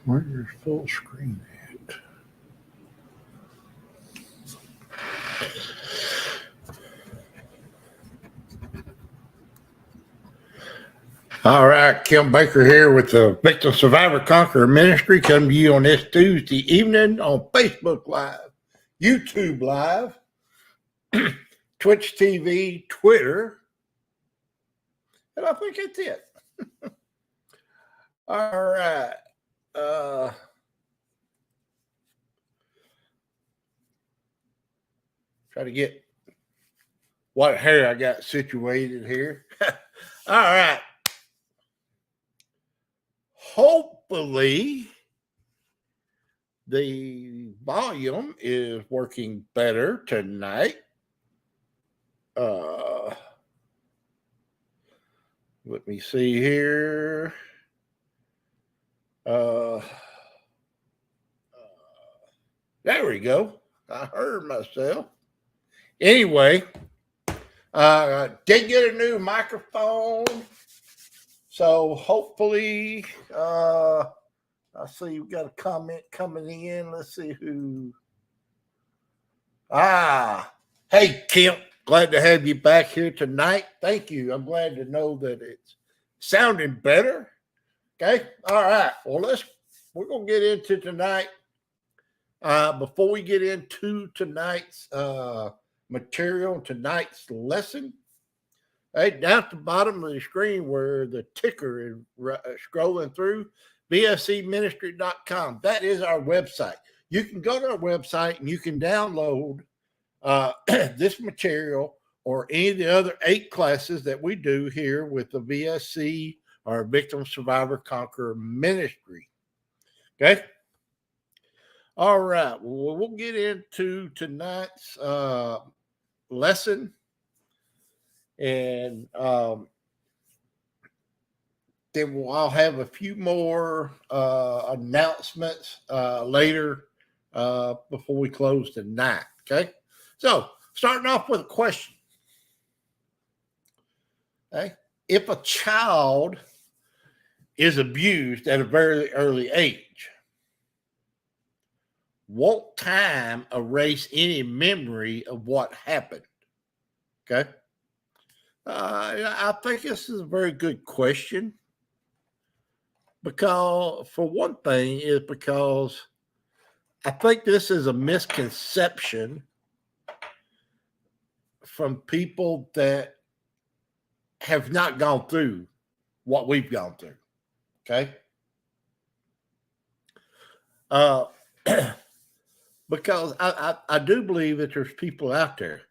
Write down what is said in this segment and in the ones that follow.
Where's full screen at? All right, Kim Baker here with the Victim Survivor Conqueror Ministry, coming to you on this Tuesday evening on Facebook Live, YouTube Live, Twitch TV, Twitter, and I think that's it. All right. Try to get what hair I got situated here. All right. Hopefully, the volume is working better tonight. Let me see here. There we go. I heard myself. Anyway, did get a new microphone. So hopefully, I see we got a comment coming in. Let's see who. Hey, Kim. Glad to have you back here tonight. Thank you. I'm glad to know that it's sounding better. Okay. All right. Well, we're going to get into tonight. Before we get into tonight's material, tonight's lesson, right down at the bottom of the screen where the ticker is scrolling through, bscministry.com. That is our website. You can go to our website and you can download this material or any of the other 8 classes that we do here with the VSC or Victim Survivor Conqueror Ministry. Okay. All right. Well, we'll get into tonight's lesson. And then I'll have a few more announcements later before we close tonight. Okay. So, starting off with a question. Okay. If a child is abused at a very early age, won't time erase any memory of what happened? Okay. I think this is a very good question because, for one thing, is because I think this is a misconception from people that have not gone through what we've gone through. Okay. Because I do believe that there's people out there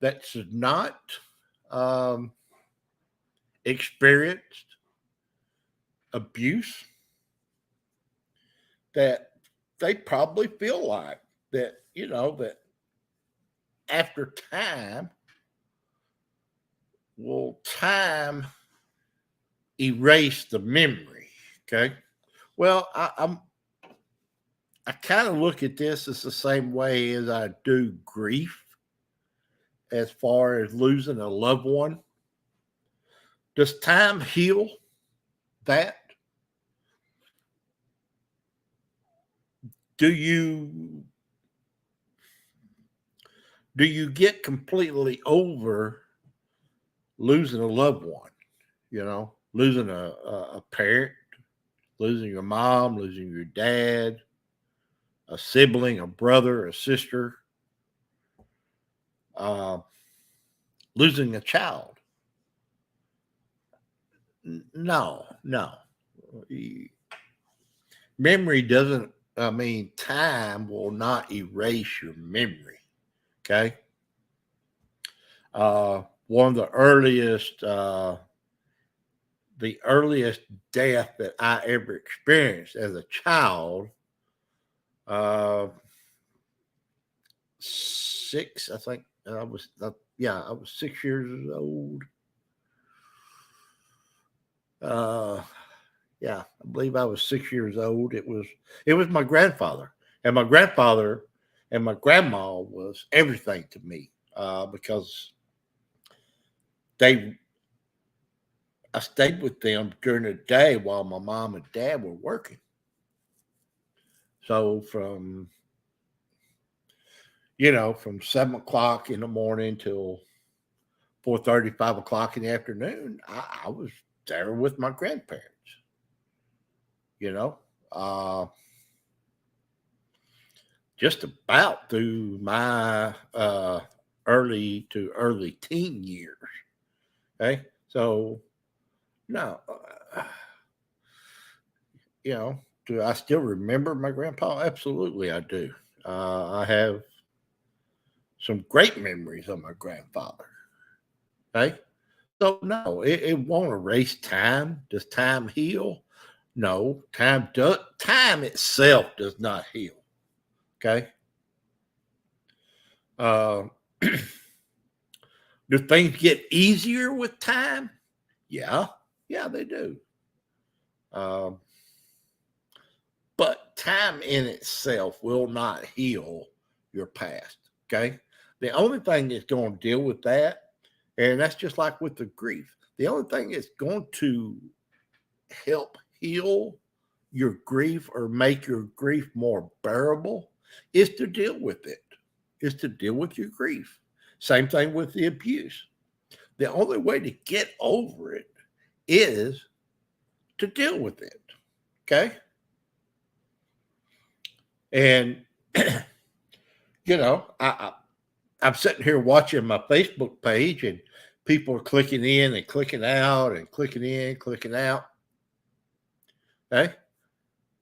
that should not experienced abuse, that they probably feel like that, that after time, will time erase the memory? Okay. Well, I kind of look at this as the same way as I do grief, as far as losing a loved one. Does time heal that? Do you get completely over losing a loved one? Losing a parent, losing your mom, losing your dad, a sibling, a brother, a sister, losing a child. No. Memory doesn't, time will not erase your memory. Okay. One of the earliest death that I ever experienced as a child, 6, I think I was 6 years old. I believe I was 6 years old. It was my grandfather, and my grandfather and my grandma was everything to me, because I stayed with them during the day while my mom and dad were working. So from 7 o'clock in the morning till 4:30, 5 o'clock in the afternoon, I was there with my grandparents. You know, uh, just about through my early teen years. Okay, so no, do I still remember my grandpa? Absolutely, I do. I have some great memories of my grandfather. Okay, so no, it won't erase time. Does time heal? No, time itself does not heal. Okay. Uh, do things get easier with time? Yeah, yeah, they do. Um, but time in itself will not heal your past. Okay. The only thing that's going to deal with that, and that's just like with the grief, the only thing that's going to help heal your grief or make your grief more bearable is to deal with it, is to deal with your grief. Same thing with the abuse. The only way to get over it is to deal with it. Okay. And, I'm sitting here watching my Facebook page and people are clicking in and clicking out and clicking in, clicking out. Okay.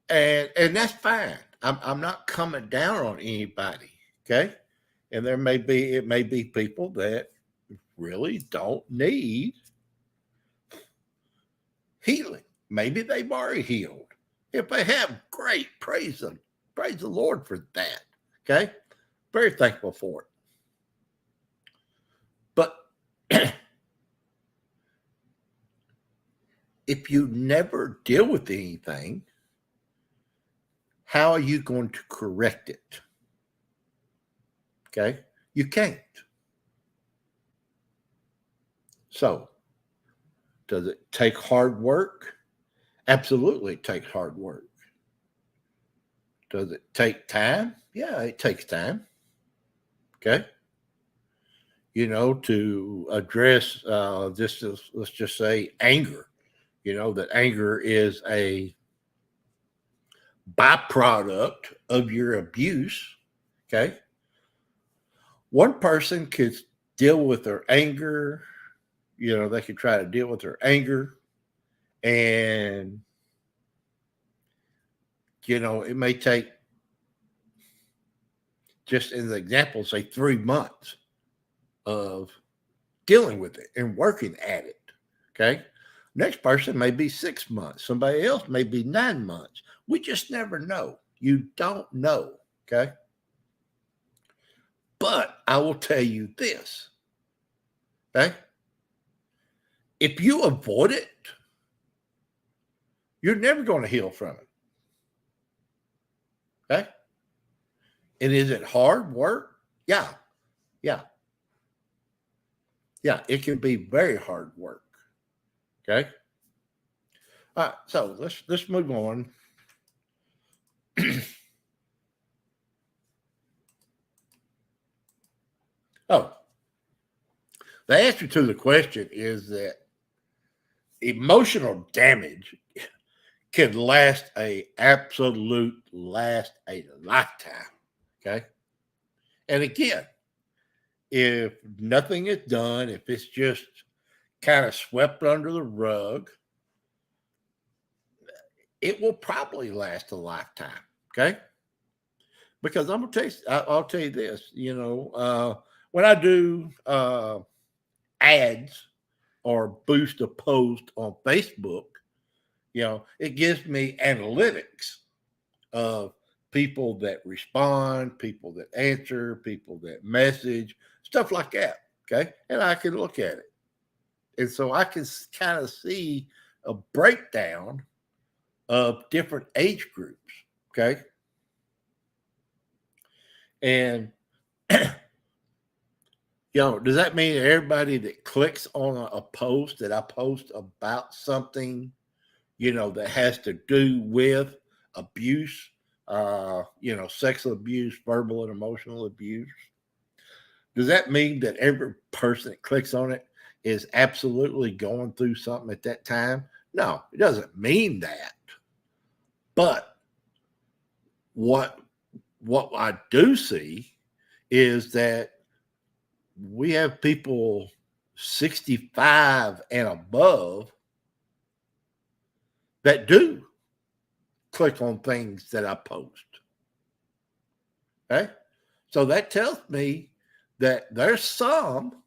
And that's fine. I'm not coming down on anybody. Okay. And it may be people that really don't need healing. Maybe they've already healed. If they have, great. Praise them. Praise the Lord for that. Okay. Very thankful for it. But if you never deal with anything, how are you going to correct it? Okay. You can't. So, does it take hard work? Absolutely, it takes hard work. Does it take time? Yeah, it takes time. Okay. To address this, let's just say anger. That anger is a byproduct of your abuse. Okay. One person could deal with their anger, they could try to deal with their anger, and, it may take, just as an example, say 3 months of dealing with it and working at it. Okay. Next person may be 6 months. Somebody else may be 9 months. We just never know. You don't know. Okay. But I will tell you this. Okay. If you avoid it, you're never going to heal from it. Okay. And is it hard work? Yeah. Yeah. Yeah. It can be very hard work. Okay. All right. So let's move on. Oh, the answer to the question is that emotional damage can last a lifetime. Okay. And again, if nothing is done, if it's just kind of swept under the rug, it will probably last a lifetime. Okay. Because I'll tell you this, when I do ads or boost a post on Facebook, it gives me analytics of people that respond, people that answer, people that message, stuff like that. Okay. And I can look at it. And so I can kind of see a breakdown of different age groups. Okay. And, does that mean everybody that clicks on a post that I post about something, that has to do with abuse, sexual abuse, verbal and emotional abuse. Does that mean that every person that clicks on it is absolutely going through something at that time? No, it doesn't mean that. But what I do see is that we have people 65 and above that do click on things that I post. Okay? So that tells me that there's some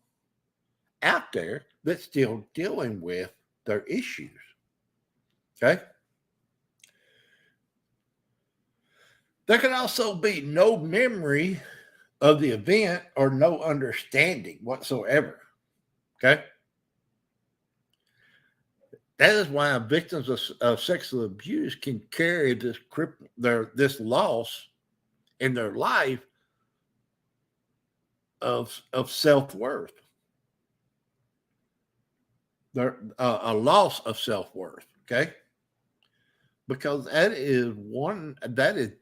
out there that's still dealing with their issues. Okay? There can also be no memory of the event or no understanding whatsoever. Okay? That is why victims of sexual abuse can carry this loss in their life of self-worth. A loss of self-worth. Okay? Because that is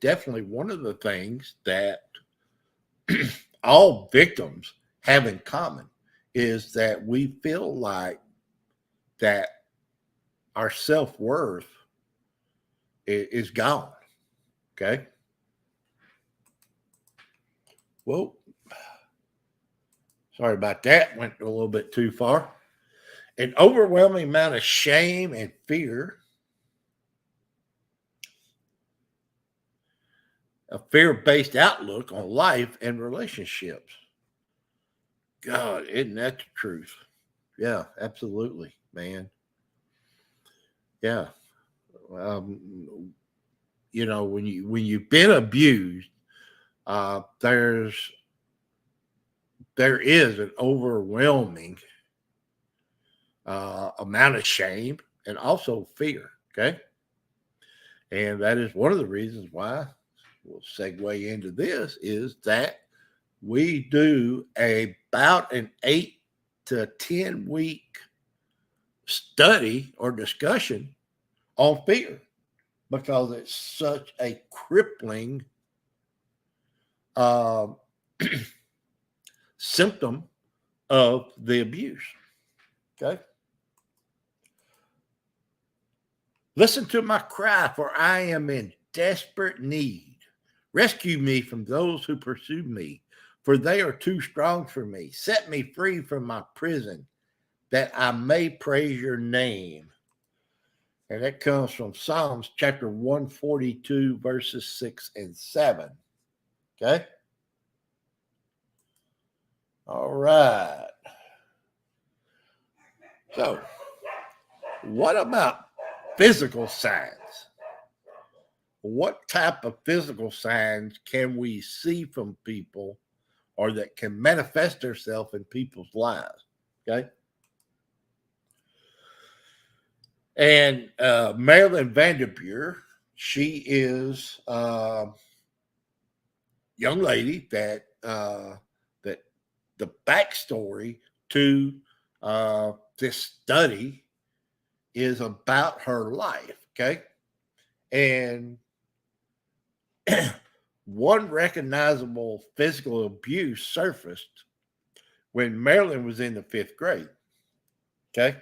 definitely one of the things that all victims have in common, is that we feel like that our self-worth is gone. Okay. Well, sorry about that. Went a little bit too far. An overwhelming amount of shame and fear, a fear-based outlook on life and relationships. God, isn't that the truth? Yeah, absolutely, man. Yeah. When you've been abused, there is an overwhelming amount of shame and also fear. Okay. And that is one of the reasons why we'll segue into this, is that we do about an 8 to 10 week study or discussion on fear, because it's such a crippling symptom of the abuse. Okay. Listen to my cry, for I am in desperate need. Rescue me from those who pursue me, for they are too strong for me. Set me free from my prison, that I may praise your name. And that comes from Psalms chapter 142, verses 6 and 7. Okay. All right. So, what about physical signs? What type of physical signs can we see from people, or that can manifest themselves in people's lives? Okay. And Marilyn Vanderbuer, she is a young lady that the backstory to this study is about her life. Okay. And one recognizable physical abuse surfaced when Marilyn was in the 5th grade. Okay.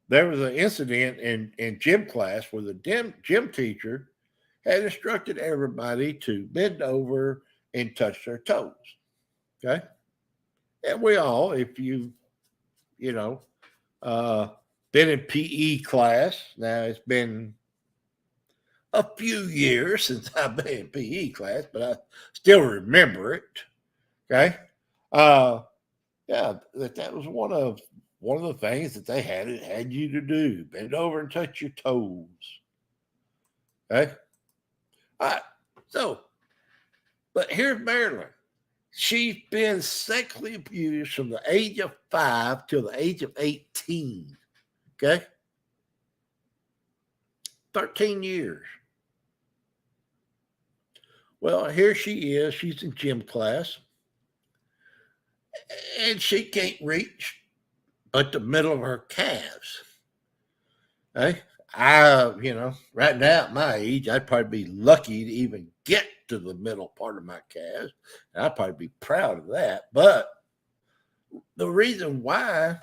There was an incident in gym class where the gym teacher had instructed everybody to bend over and touch their toes. Okay. And we all, if been in PE class, now it's been a few years since I've been in PE class, but I still remember it. Okay. Yeah, that was one of the things that they had you to do. Bend over and touch your toes. Okay. All right. So, but here's Marilyn. She's been sexually abused from the age of 5 till the age of 18. Okay. 13 years. Well, here she is. She's in gym class, and she can't reach but the middle of her calves. Okay? right now at my age, I'd probably be lucky to even get to the middle part of my calves. And I'd probably be proud of that. But the reason why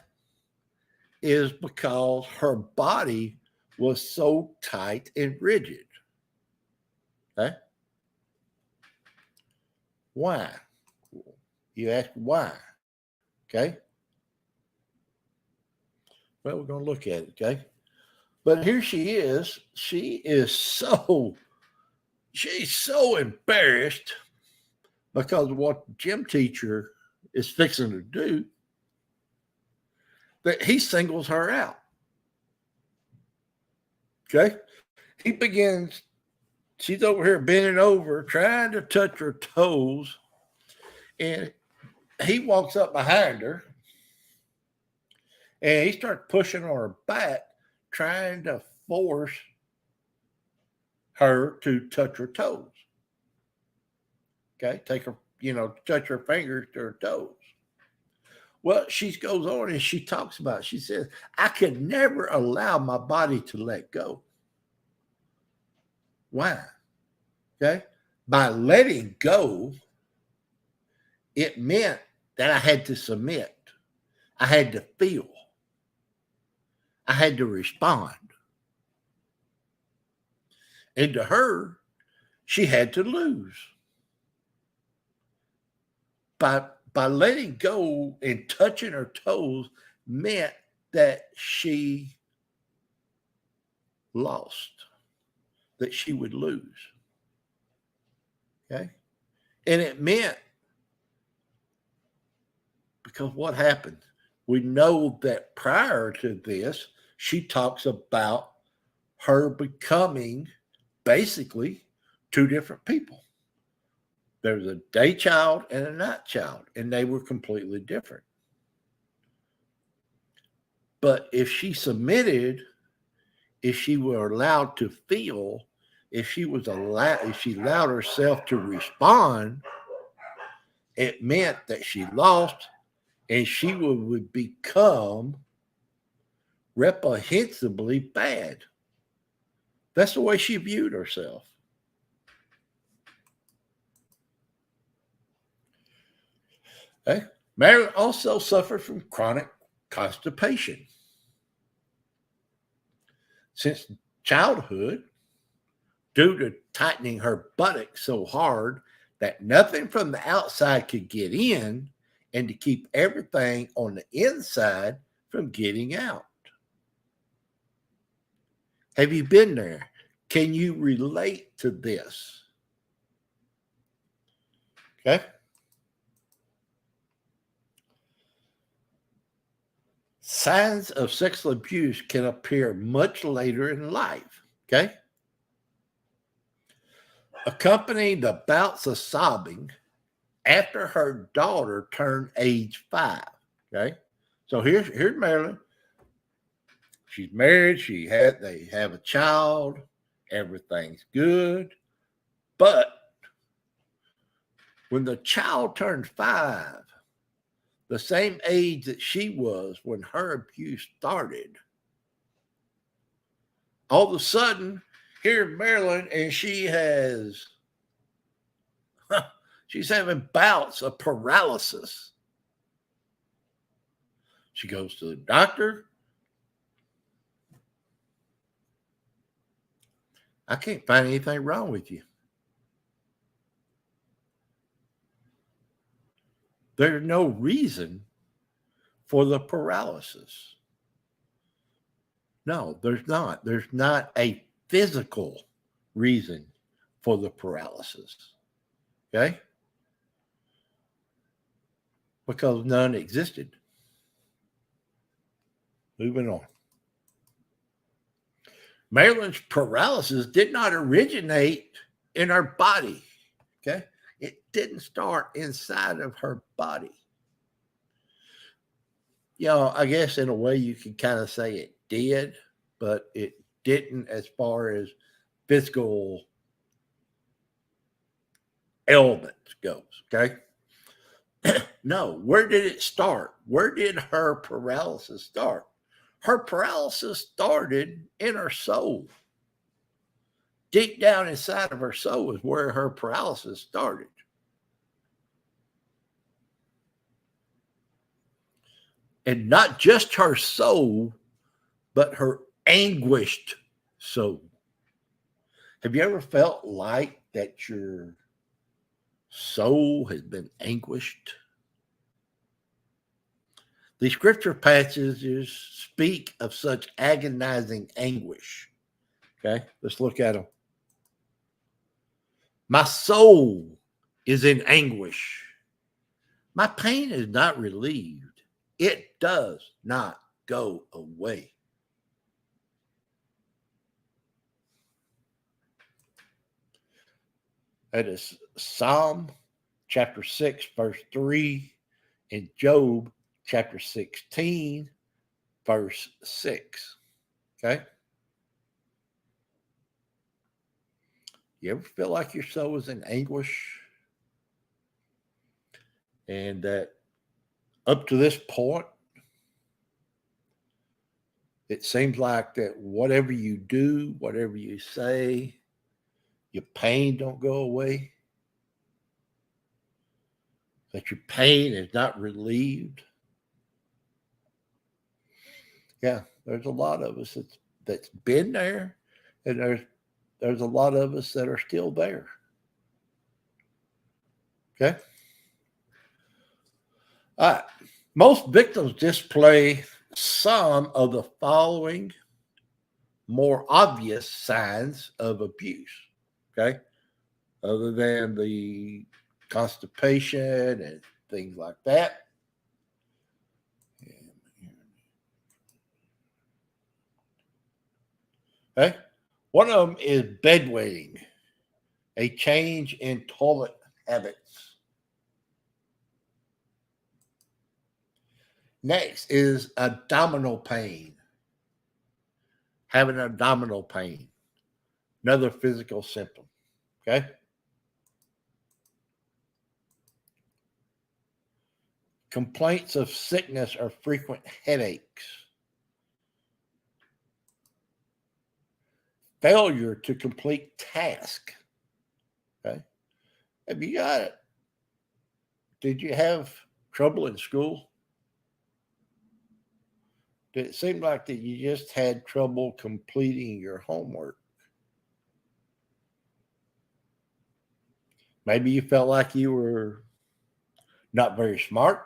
is because her body was so tight and rigid. Okay? Why? You ask why. Okay? Well, we're going to look at it. Okay? But here she is. She's so embarrassed because of what the gym teacher is fixing to do that he singles her out. Okay? She's over here bending over, trying to touch her toes, and he walks up behind her and he starts pushing on her back, trying to force her to touch her toes. Okay, touch her fingers to her toes. Well, she goes on and she talks about it. She says, I could never allow my body to let go. Why? Okay. By letting go, it meant that I had to submit. I had to feel. I had to respond. And to her, she had to lose. By letting go and touching her toes meant that she lost, that she would lose. Okay? And it meant, because what happened? We know that prior to this, she talks about her becoming basically two different people. There's a day child and a night child, and they were completely different. But if she submitted, if she were allowed to feel, if she allowed herself to respond, it meant that she lost and she would become reprehensibly bad. That's the way she viewed herself. Okay. Marilyn also suffered from chronic constipation. Since childhood, due to tightening her buttocks so hard that nothing from the outside could get in, and to keep everything on the inside from getting out. Have you been there? Can you relate to this? Okay. Signs of sexual abuse can appear much later in life. Okay. Accompanying the bouts of sobbing after her daughter turned age 5. Okay. So here's Marilyn. She's married. They have a child. Everything's good. But when the child turned 5, the same age that she was when her abuse started, all of a sudden, here in Maryland, and she's having bouts of paralysis. She goes to the doctor. I can't find anything wrong with you. There's no reason for the paralysis. No, there's not. There's not a physical reason for the paralysis. Okay? Because none existed. Moving on. Marilyn's paralysis did not originate in her body. Okay? It didn't start inside of her body. I guess in a way you can kind of say it did, but it didn't as far as physical elements goes. Okay. No, where did it start? Where did her paralysis start? Her paralysis started in her soul. Deep down inside of her soul is where her paralysis started. And not just her soul, but her anguished soul. Have you ever felt like that your soul has been anguished? The scripture passages speak of such agonizing anguish. Okay, let's look at them. My soul is in anguish. My pain is not relieved. It does not go away. That is Psalm chapter 6, verse 3, and Job chapter 16, verse 6. Okay? You ever feel like your soul is in anguish? And that up to this point, it seems like that whatever you do, whatever you say, your pain don't go away. That your pain is not relieved. Yeah, there's a lot of us that's been there, and there's a lot of us that are still there. Okay? All right. Most victims display some of the following more obvious signs of abuse. Okay? Other than the constipation and things like that. Okay? One of them is bedwetting, a change in toilet habits. Next is abdominal pain, having abdominal pain, another physical symptom. Okay? Complaints of sickness or frequent headaches. Failure to complete task. Okay? Have you got it? Did you have trouble in school? Did it seem like that you just had trouble completing your homework? Maybe you felt like you were not very smart.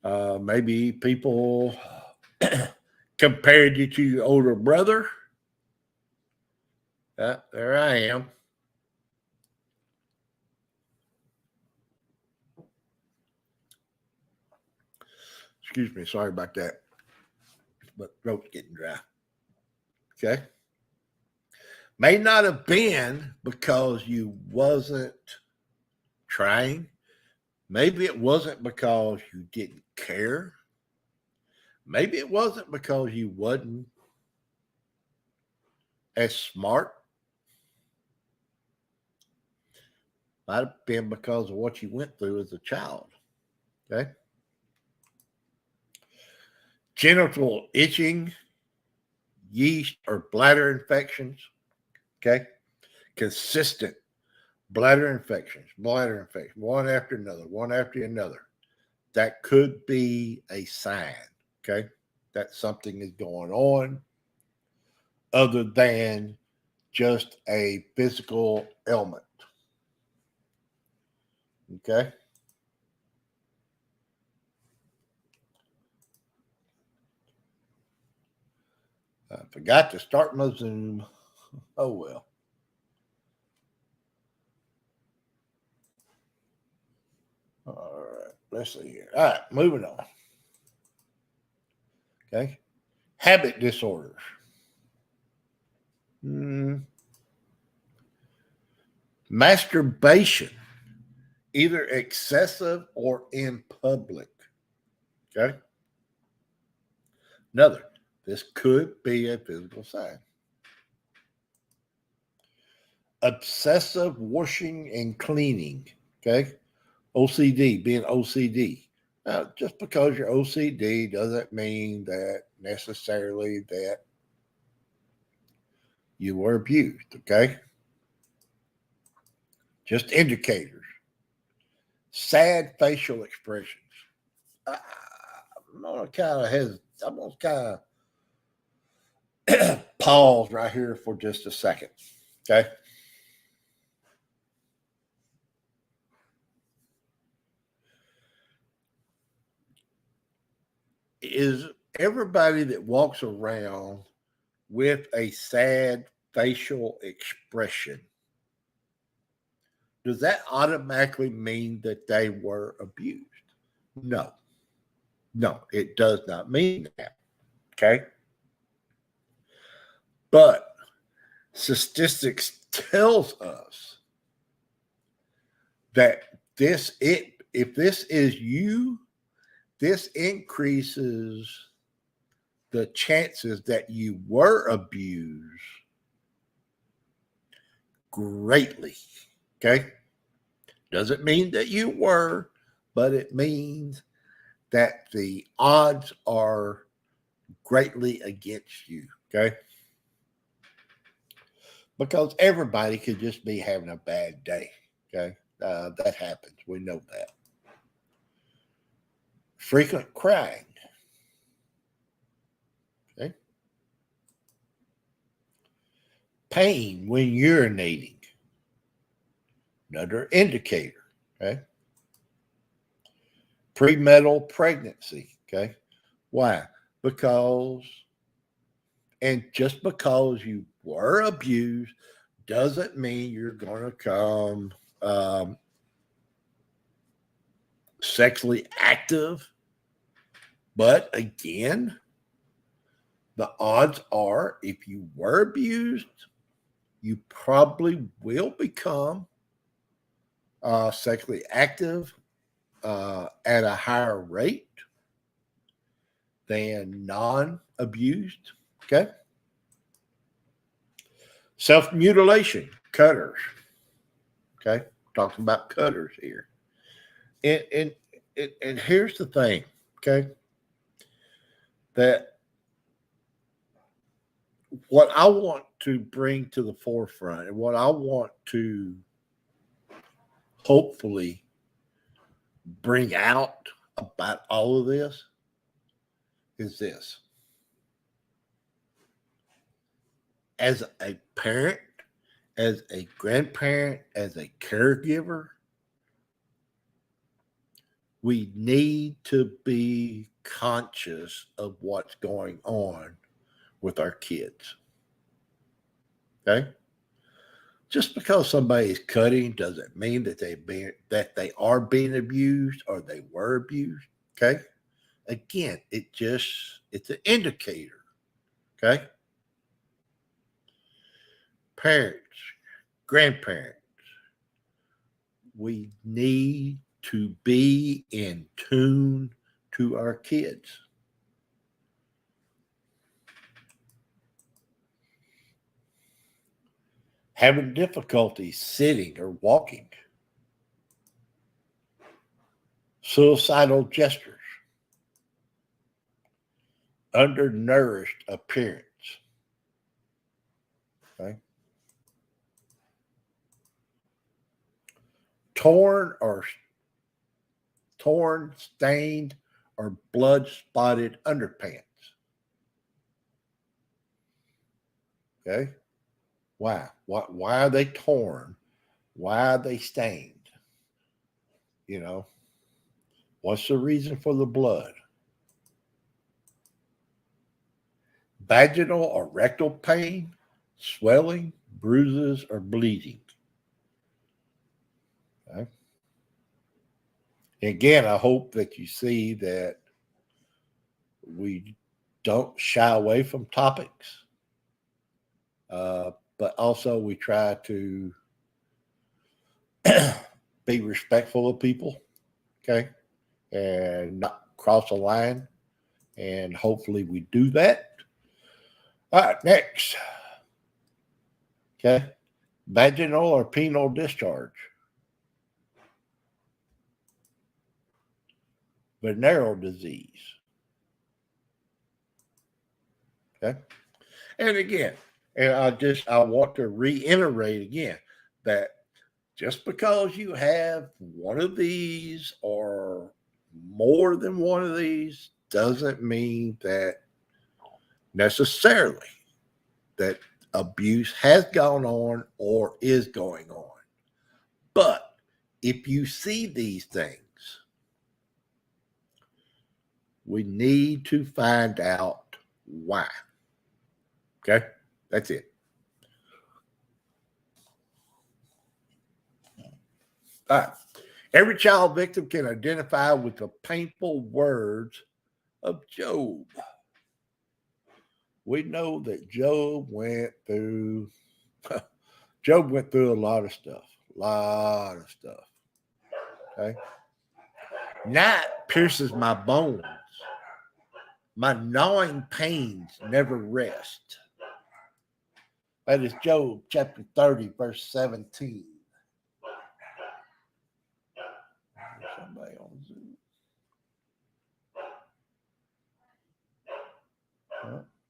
Maybe people compared you to your older brother. There I am. Excuse me, sorry about that. But throat's getting dry. Okay. May not have been because you wasn't trying. Maybe it wasn't because you didn't care. Maybe it wasn't because you wasn't as smart. Might have been because of what you went through as a child. Okay. Genital itching, yeast or bladder infections. Okay. Consistent bladder infections, one after another. That could be a sign. Okay. That something is going on other than just a physical ailment. Okay. I forgot to start my Zoom. Oh, well. All right. Let's see here. All right. Moving on. Okay. Habit disorders. Masturbation, either excessive or in public. Okay. Another, this could be a physical sign. Obsessive washing and cleaning. Okay. OCD, being OCD. Just because you're OCD doesn't mean that necessarily that you were abused, okay? Just indicators. Sad facial expressions. I'm gonna kind of pause right here for just a second, okay? Is everybody that walks around with a sad facial expression, does that automatically mean that they were abused? No. No, it does not mean that. Okay. But statistics tells us that if this is you, this increases the chances that you were abused greatly. Okay. Doesn't mean that you were, but it means that the odds are greatly against you. Okay. Because everybody could just be having a bad day. Okay. That happens. We know that. Frequent crying. Okay. Pain when urinating. Another indicator. Okay. Prenatal pregnancy. Okay. Why? Just because you were abused doesn't mean you're going to come sexually active. But again, the odds are if you were abused, you probably will become sexually active at a higher rate than non-abused. Okay. Self-mutilation, cutters. Okay. Talking about cutters here. And here's the thing, okay, that what I want to bring to the forefront and what I want to hopefully bring out about all of this is this. As a parent, as a grandparent, as a caregiver, we need to be conscious of what's going on with our kids. Okay? Just because somebody is cutting doesn't mean that they are being abused or they were abused. Okay? Again, it's an indicator. Okay? Parents, grandparents, we need to be in tune to our kids. Having difficulty sitting or walking. Suicidal gestures. Undernourished appearance. Okay. Torn, stained, or blood-spotted underpants. Okay. Why? Why are they torn? Why are they stained? You know, what's the reason for the blood? Vaginal or rectal pain, swelling, bruises, or bleeding. Okay. Again, I hope that you see that we don't shy away from topics, but also we try to be respectful of people, okay, and not cross a line. And hopefully we do that. All right, next. Okay. Vaginal or penile discharge. venereal disease. Okay. And again, and I want to reiterate again that just because you have one of these or more than one of these doesn't mean that necessarily that abuse has gone on or is going on. But if you see these things, we need to find out why. Okay? That's it. All right. Every child victim can identify with the painful words of Job. We know that Job went through a lot of stuff. Okay. Night pierces my bones. My gnawing pains never rest. That is Job chapter 30, verse 17. Somebody on Zoom.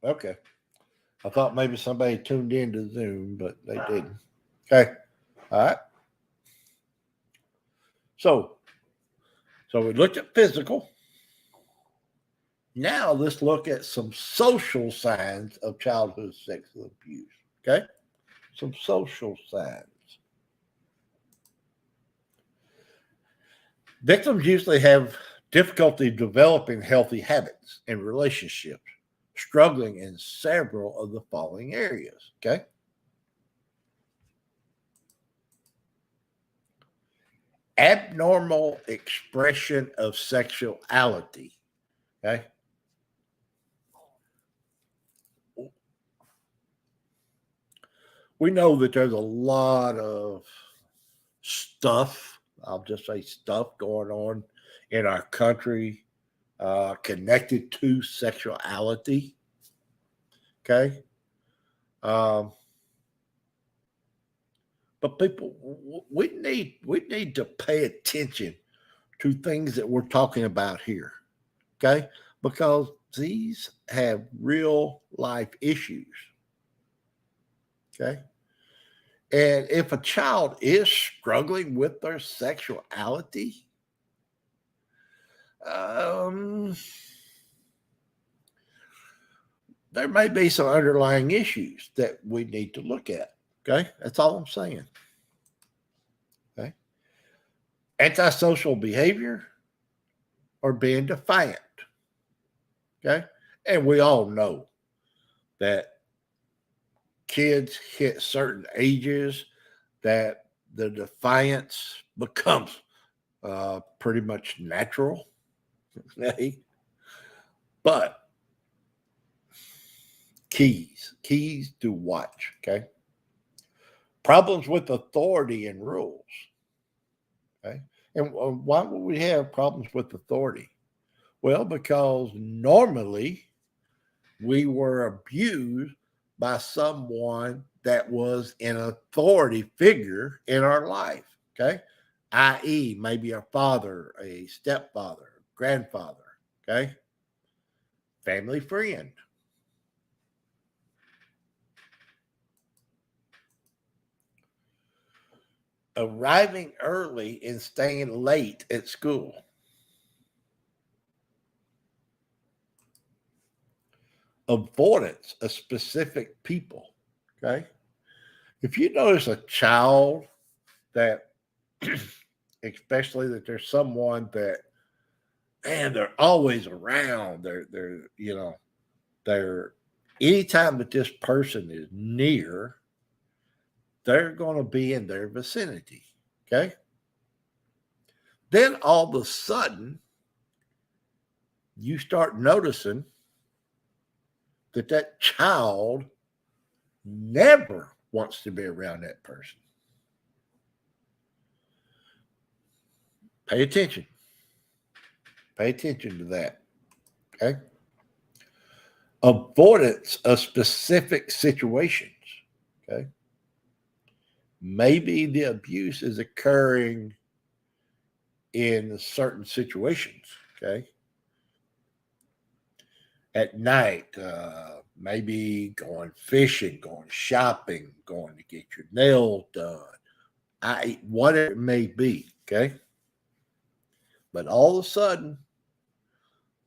Okay. I thought maybe somebody tuned into Zoom, but they didn't. Okay. All right. So we looked at physical. Now let's look at some social signs of childhood sexual abuse. Okay. Some social signs. Victims usually have difficulty developing healthy habits and relationships, struggling in several of the following areas. Okay. Abnormal expression of sexuality. Okay. We know that there's a lot of stuff, I'll just say stuff going on in our country connected to sexuality. Okay. But people, we need to pay attention to things that we're talking about here. Okay. Because these have real life issues. Okay. And if a child is struggling with their sexuality, there may be some underlying issues that we need to look at. Okay. That's all I'm saying. Okay. Antisocial behavior or being defiant. Okay. And we all know that kids hit certain ages that the defiance becomes pretty much natural. Okay? But keys to watch. Okay. Problems with authority and rules. Okay. And why would we have problems with authority? Well, because normally we were abused by someone that was an authority figure in our life, okay? I.e., maybe a father, a stepfather, grandfather, okay? Family friend. Arriving early and staying late at school. Avoidance of specific people, okay? If you notice a child that, especially that there's someone that, man, they're always around. They're anytime that this person is near, they're going to be in their vicinity. Okay. Then all of a sudden, you start noticing that child never wants to be around that person. Pay attention. Pay attention to that. Okay. Avoidance of specific situations. Okay. Maybe the abuse is occurring in certain situations. Okay. At night, maybe going fishing, going shopping, going to get your nails done, whatever it may be. Okay. But all of a sudden,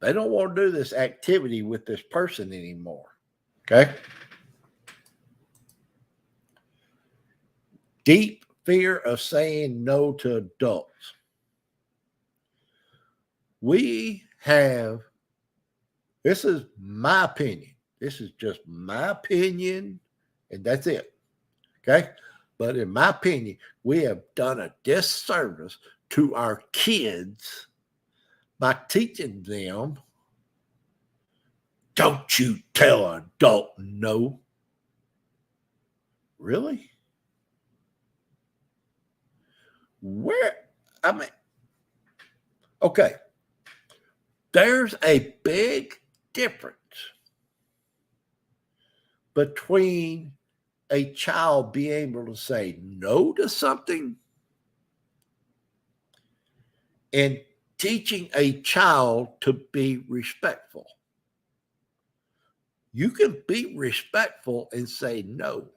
they don't want to do this activity with this person anymore. Okay. Deep fear of saying no to adults. We have, this is my opinion. This is just my opinion, and that's it. Okay. But in my opinion, we have done a disservice to our kids by teaching them, don't you tell an adult no. Really? Where? I mean, okay. There's a big difference between a child being able to say no to something and teaching a child to be respectful. You can be respectful and say no.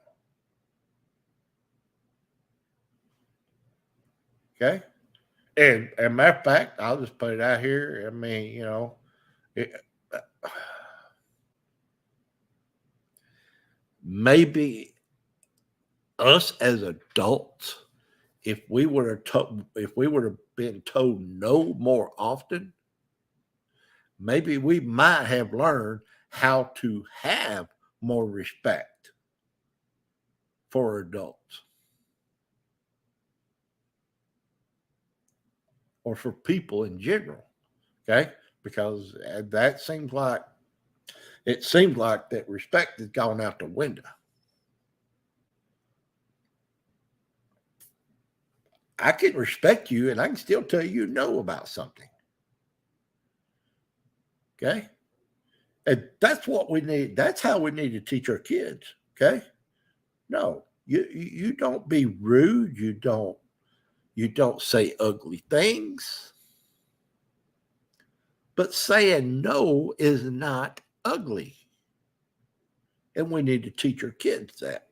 Okay. And as a matter of fact, I'll just put it out here. I mean, it, maybe us as adults, if we would have been told no more often, maybe we might have learned how to have more respect for adults or for people in general. Okay. Because it seems like that respect has gone out the window. I can respect you and I can still tell you no about something. Okay. And that's what we need. That's how we need to teach our kids. Okay. No, you don't be rude. You don't say ugly things. But saying no is not ugly. And we need to teach our kids that.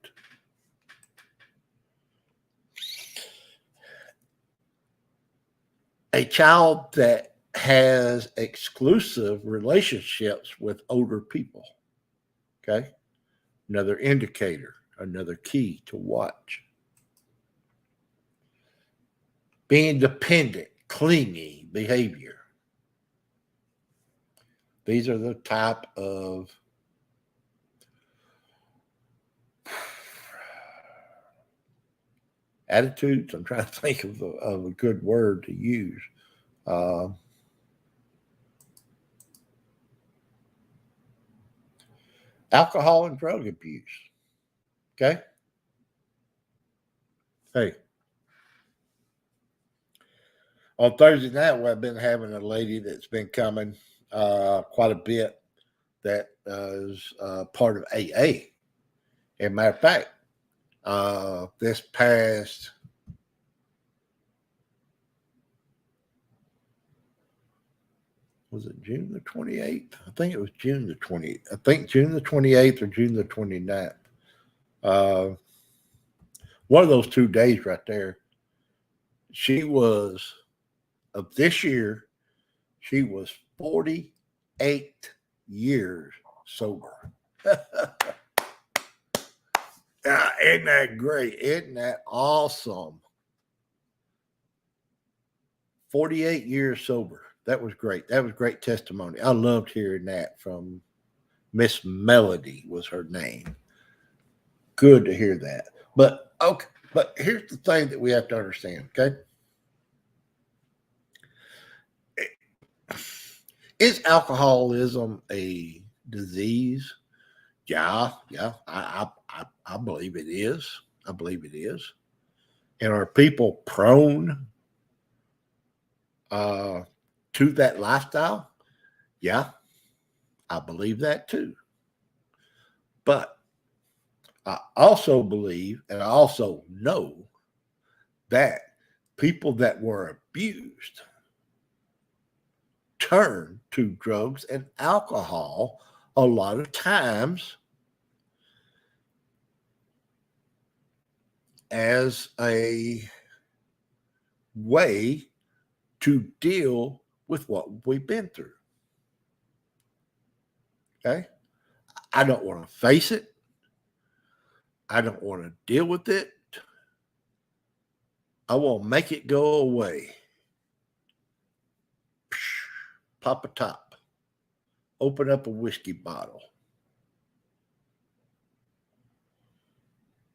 A child that has exclusive relationships with older people. Okay. Another indicator, another key to watch. Being dependent, clingy behavior. These are the type of attitudes. I'm trying to think of a good word to use. Alcohol and drug abuse. Okay. Hey, on Thursday night, I've been having a lady that's been coming quite a bit that is part of AA. As a matter of fact, this past was it June the 28th? I think it was June the 28th. I think June the 28th or June the 29th. One of those 2 days right there. She was, of this year, she was 48 years sober. Isn't that great? Isn't that awesome? 48 years sober. That was great. That was great testimony. I loved hearing that from Miss Melody was her name. Good to hear that. But okay, but here's the thing that we have to understand, okay? Is alcoholism a disease? Yeah, I believe it is. I believe it is. And are people prone to that lifestyle? Yeah, I believe that too. But I also believe and I also know that people that were abused turn to drugs and alcohol a lot of times as a way to deal with what we've been through. Okay? I don't want to face it. I don't want to deal with it. I want to make it go away. Pop a top. Open up a whiskey bottle.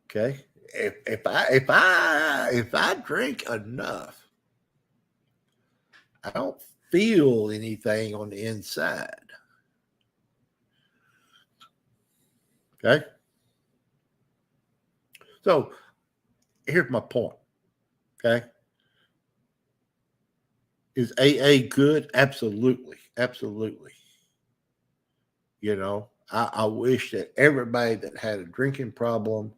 Okay? If I drink enough, I don't feel anything on the inside. Okay? So here's my point. Okay? Is AA good? Absolutely. Absolutely. You know, I wish that everybody that had a drinking problem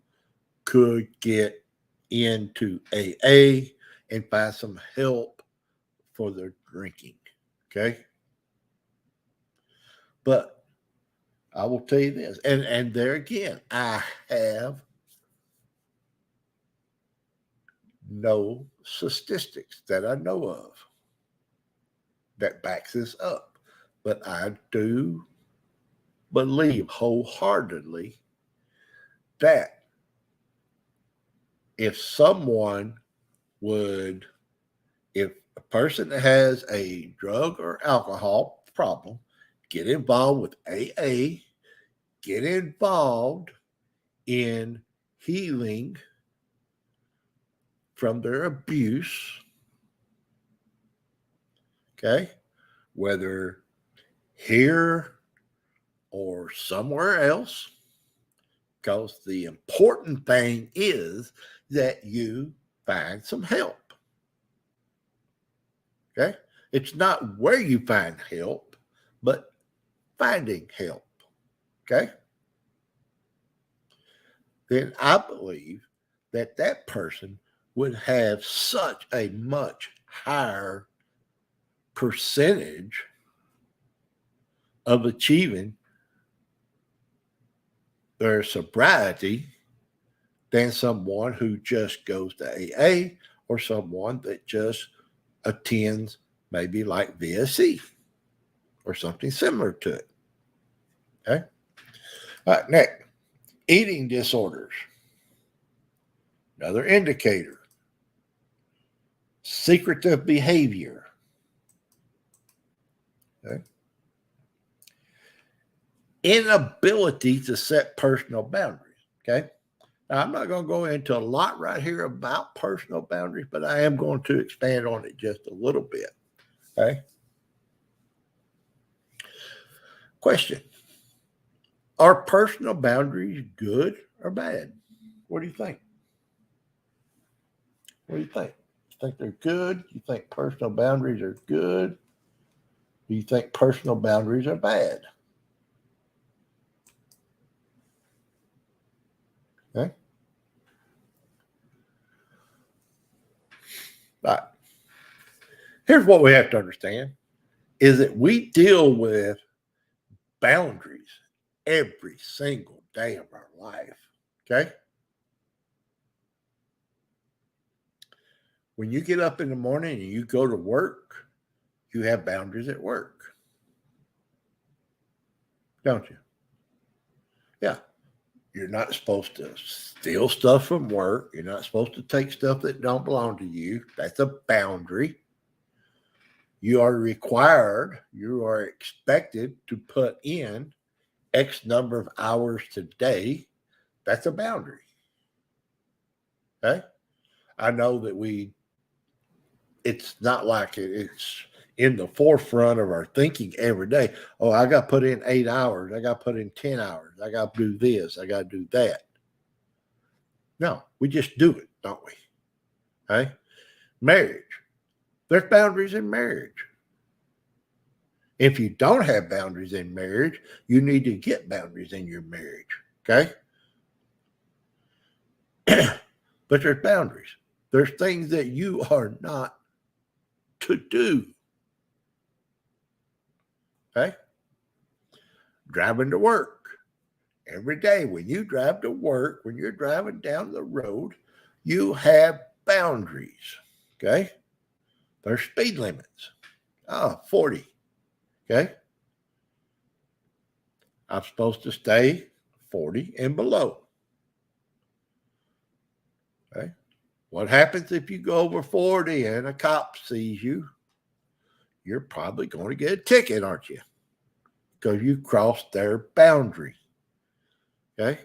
could get into AA and find some help for their drinking. Okay. But I will tell you this, and there again, I have no statistics that I know of that backs this up. But I do believe wholeheartedly that if a person that has a drug or alcohol problem, get involved with AA, get involved in healing from their abuse, okay, whether here or somewhere else, because the important thing is that you find some help. Okay? It's not where you find help, but finding help. Okay? Then I believe that that person would have such a much higher percentage of achieving their sobriety than someone who just goes to AA or someone that just attends maybe like VSC or something similar to it. Okay. All right, next, eating disorders. Another indicator. Secretive behavior. Okay. Inability to set personal boundaries. Okay. Now, I'm not going to go into a lot right here about personal boundaries, but I am going to expand on it just a little bit. Okay. Question. Are personal boundaries good or bad? What do you think? What do you think? You think they're good? You think personal boundaries are good? Do you think personal boundaries are bad? Okay. All right. Here's what we have to understand is that we deal with boundaries every single day of our life. Okay. When you get up in the morning and you go to work, you have boundaries at work. Don't you? Yeah. You're not supposed to steal stuff from work. You're not supposed to take stuff that don't belong to you. That's a boundary. You are required, you are expected to put in X number of hours today. That's a boundary. Okay. I know that it's not like it's in the forefront of our thinking every day. Oh, I got to put in 8 hours. I got to put in 10 hours. I got to do this. I got to do that. No, we just do it, don't we? Okay. Marriage. There's boundaries in marriage. If you don't have boundaries in marriage, you need to get boundaries in your marriage. Okay. But there's boundaries. There's things that you are not to do. Okay? Driving to work. Every day when you drive to work, when you're driving down the road, you have boundaries. Okay? There's speed limits. 40. Okay? I'm supposed to stay 40 and below. Okay? What happens if you go over 40 and a cop sees you? You're probably going to get a ticket, aren't you? Because you crossed their boundary. Okay?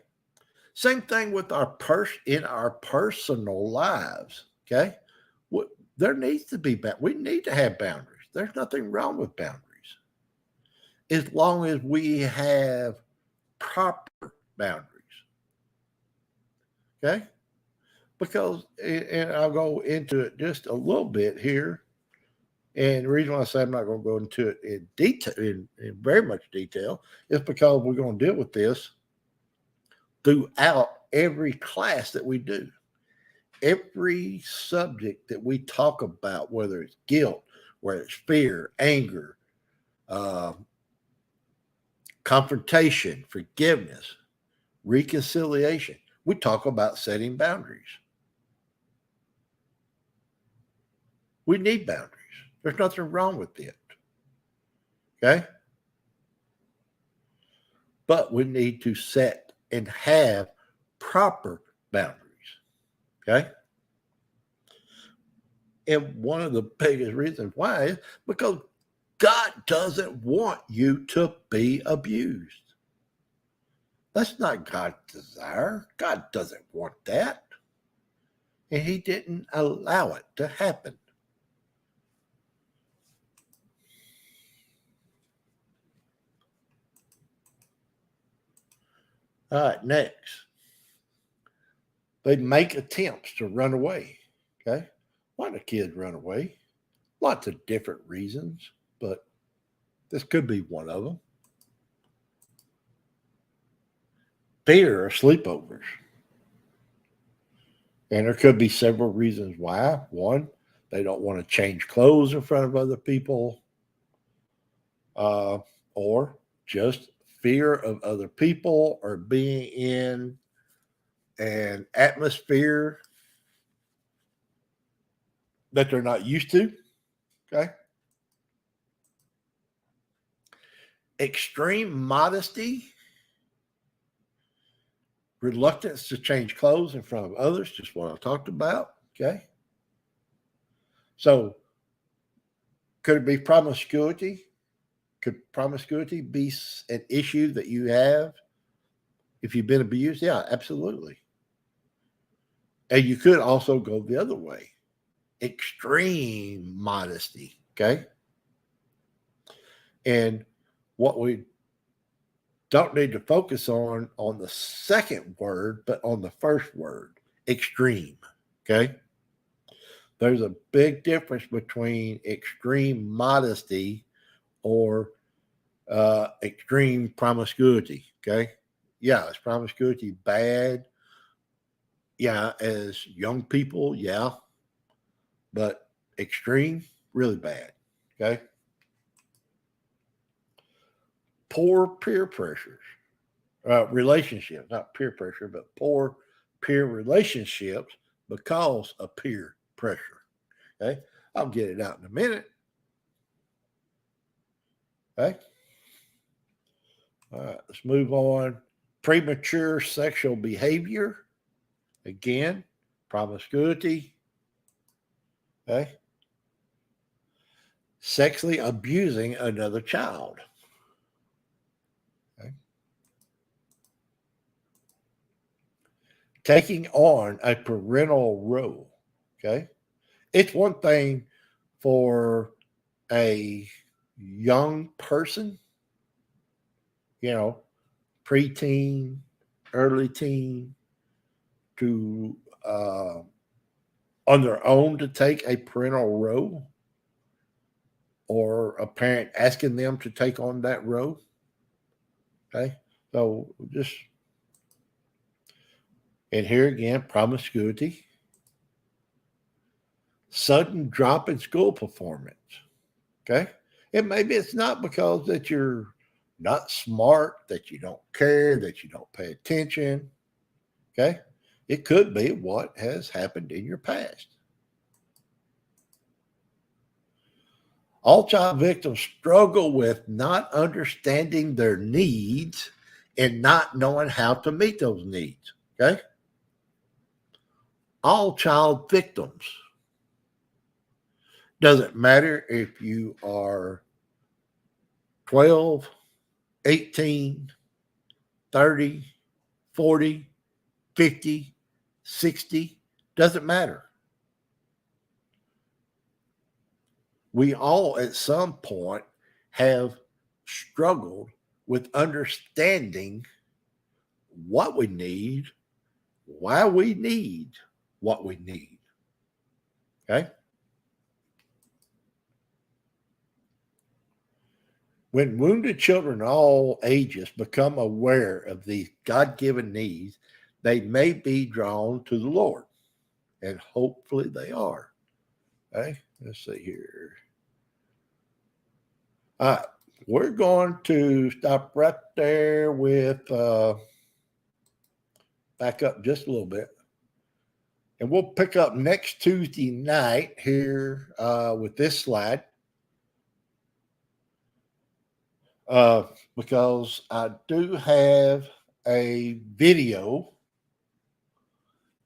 Same thing with in our personal lives. Okay? There needs to be we need to have boundaries. There's nothing wrong with boundaries. As long as we have proper boundaries. Okay? Because, and I'll go into it just a little bit here. And the reason why I say I'm not going to go into it in detail, in very much detail, is because we're going to deal with this throughout every class that we do. Every subject that we talk about, whether it's guilt, whether it's fear, anger, confrontation, forgiveness, reconciliation, we talk about setting boundaries. We need boundaries. There's nothing wrong with it. Okay? But we need to set and have proper boundaries. Okay? And one of the biggest reasons why is because God doesn't want you to be abused. That's not God's desire. God doesn't want that. And He didn't allow it to happen. All right, next. They make attempts to run away. Okay? Why do kids run away? Lots of different reasons, but this could be one of them. Fear of sleepovers. And there could be several reasons why. One, they don't want to change clothes in front of other people, or just fear of other people or being in an atmosphere that they're not used to. Okay. Extreme modesty, reluctance to change clothes in front of others, just what I talked about. Okay. So could it be promiscuity? Could promiscuity be an issue that you have if you've been abused? Yeah, absolutely. And you could also go the other way. Extreme modesty. Okay. And what we don't need to focus on the second word, but on the first word, extreme. Okay. There's a big difference between extreme modesty or extreme promiscuity. Okay. Yeah. Is promiscuity bad? Yeah. As young people, yeah. But extreme, really bad. Okay. Poor peer pressures, relationships, not peer pressure, but poor peer relationships because of peer pressure. Okay. I'll get it out in a minute. Okay. All right. Let's move on. Premature sexual behavior. Again, promiscuity. Okay. Sexually abusing another child. Okay. Taking on a parental role. Okay. It's one thing for a young person, preteen, early teen, to on their own to take a parental role, or a parent asking them to take on that role. Okay. So and here again, promiscuity, sudden drop in school performance. Okay. And maybe it's not because that you're not smart, that you don't care, that you don't pay attention. Okay. It could be what has happened in your past. All child victims struggle with not understanding their needs and not knowing how to meet those needs. Okay. All child victims. Doesn't matter if you are 12, 18, 30, 40, 50, 60, doesn't matter. We all at some point have struggled with understanding what we need, why we need what we need. Okay? When wounded children of all ages become aware of these God-given needs, they may be drawn to the Lord. And hopefully they are. Okay? Let's see here. All right. We're going to stop right there with back up just a little bit. And we'll pick up next Tuesday night here with this slide. Because I do have a video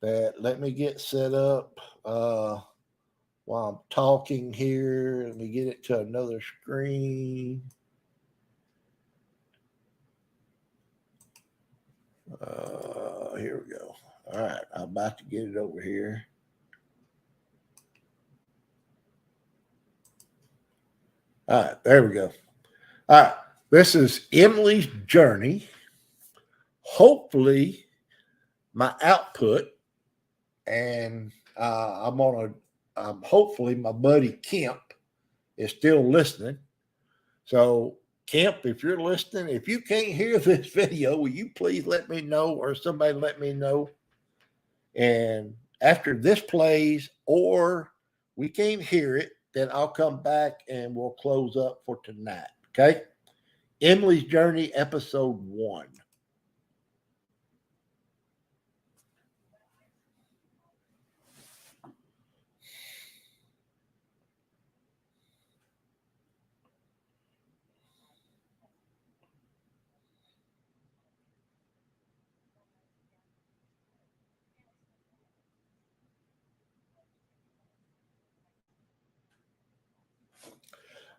that let me get set up while I'm talking here. Let me get it to another screen. Here we go. All right, I'm about to get it over here. All right, there we go. All right, this is Emily's journey. Hopefully, my output, and hopefully my buddy Kemp is still listening. So Kemp, if you're listening, if you can't hear this video, will you please let me know, or somebody let me know? And after this plays, or we can't hear it, then I'll come back and we'll close up for tonight. Okay? Emily's Journey, episode 1.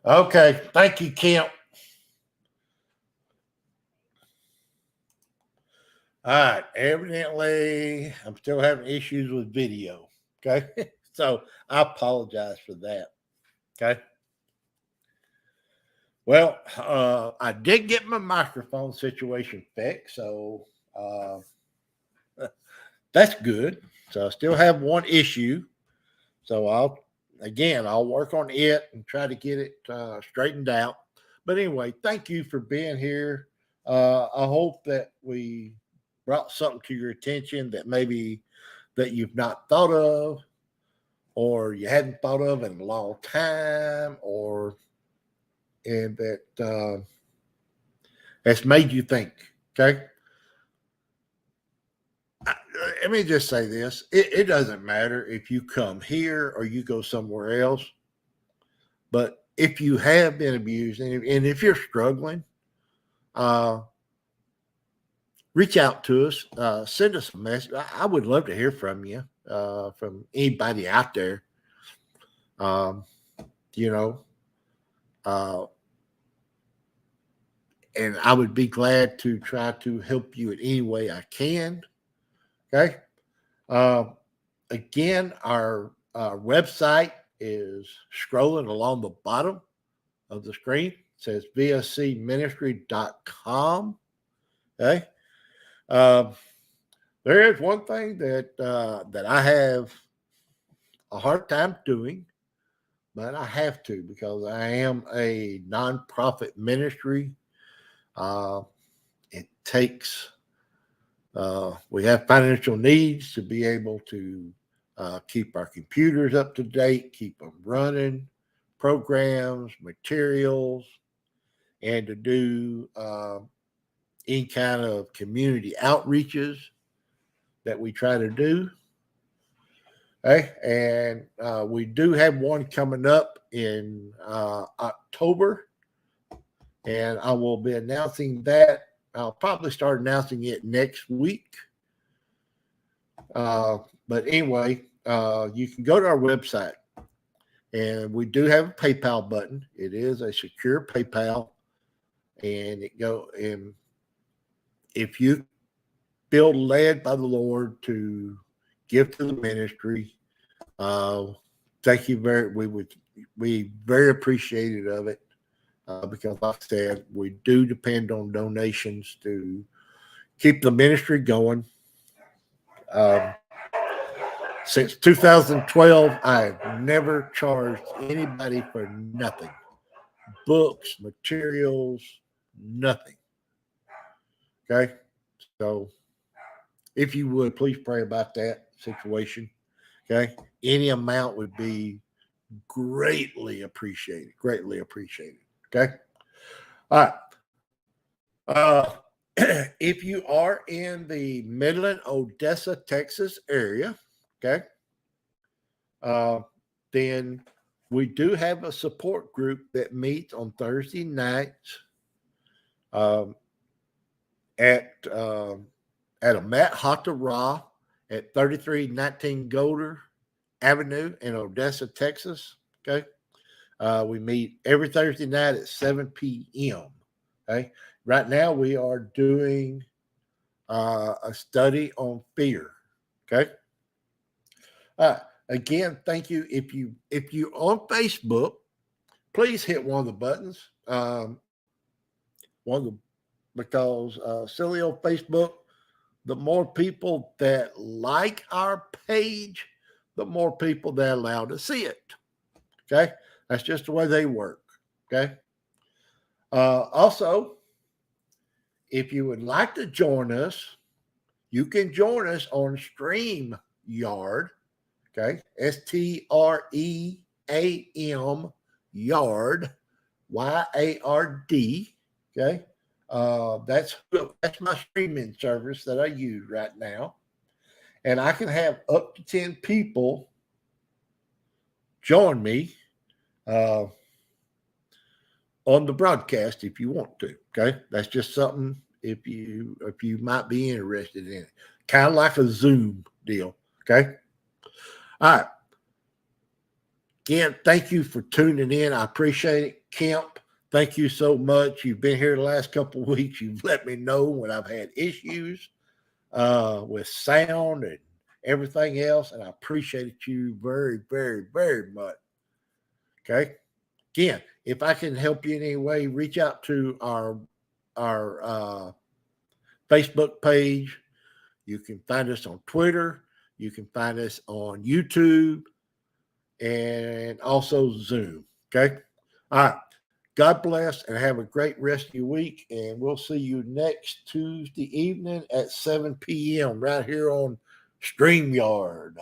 Okay, thank you, Kemp. All right, evidently I'm still having issues with video. Okay, so I apologize for that. Okay. Well, I did get my microphone situation fixed, so that's good. So I still have one issue. So I'll work on it and try to get it straightened out. But anyway, thank you for being here. I hope that we brought something to your attention that maybe that you've not thought of, or you hadn't thought of in a long time, and that has made you think. Okay. Let me just say this. It doesn't matter if you come here or you go somewhere else, but if you have been abused and if you're struggling, reach out to us, send us a message. I would love to hear from you, from anybody out there. And I would be glad to try to help you in any way I can. Okay. Again, our website is scrolling along the bottom of the screen. It says vscministry.com. Okay. There is one thing that I have a hard time doing, but I have to because I am a nonprofit ministry. It takes, we have financial needs to be able to keep our computers up to date, keep them running programs, materials, and to do any kind of community outreaches that we try to do. Okay, and we do have one coming up in October, and I will be announcing that. I'll probably start announcing it next week. But anyway, you can go to our website, and we do have a PayPal button. It is a secure PayPal, and and if you feel led by the Lord to give to the ministry, thank you we very appreciative of it, because like I said, we do depend on donations to keep the ministry going. Since 2012, I've never charged anybody for nothing. Books, materials, nothing. Okay? So if you would, please pray about that situation. Okay? Any amount would be greatly appreciated. Greatly appreciated. Okay? All right. If you are in the Midland, Odessa, Texas area, okay, then we do have a support group that meets on Thursday nights at a Mat Hatara at 3319 Golder Avenue in Odessa, Texas. Okay. We meet every Thursday night at 7 p.m. Okay. Right now we are doing a study on fear. Okay. Again, thank you. If you're on Facebook, please hit one of the buttons. Because silly old Facebook, the more people that like our page, the more people that are allowed to see it. Okay, that's just the way they work. Okay. Also, if you would like to join us, you can join us on StreamYard. Okay, STREAM Yard, YARD. Okay, that's my streaming service that I use right now, and I can have up to 10 people join me on the broadcast if you want to. Okay, that's just something if you might be interested in it, kind of like a Zoom deal. Okay. All right. Again, thank you for tuning in. I appreciate it. Kemp, thank you so much. You've been here the last couple of weeks. You've let me know when I've had issues with sound and everything else, and I appreciate you very, very, very much. Okay. Again, if I can help you in any way, reach out to our Facebook page. You can find us on Twitter. You can find us on YouTube and also Zoom. Okay. All right. God bless and have a great rest of your week. And we'll see you next Tuesday evening at 7 p.m. right here on StreamYard.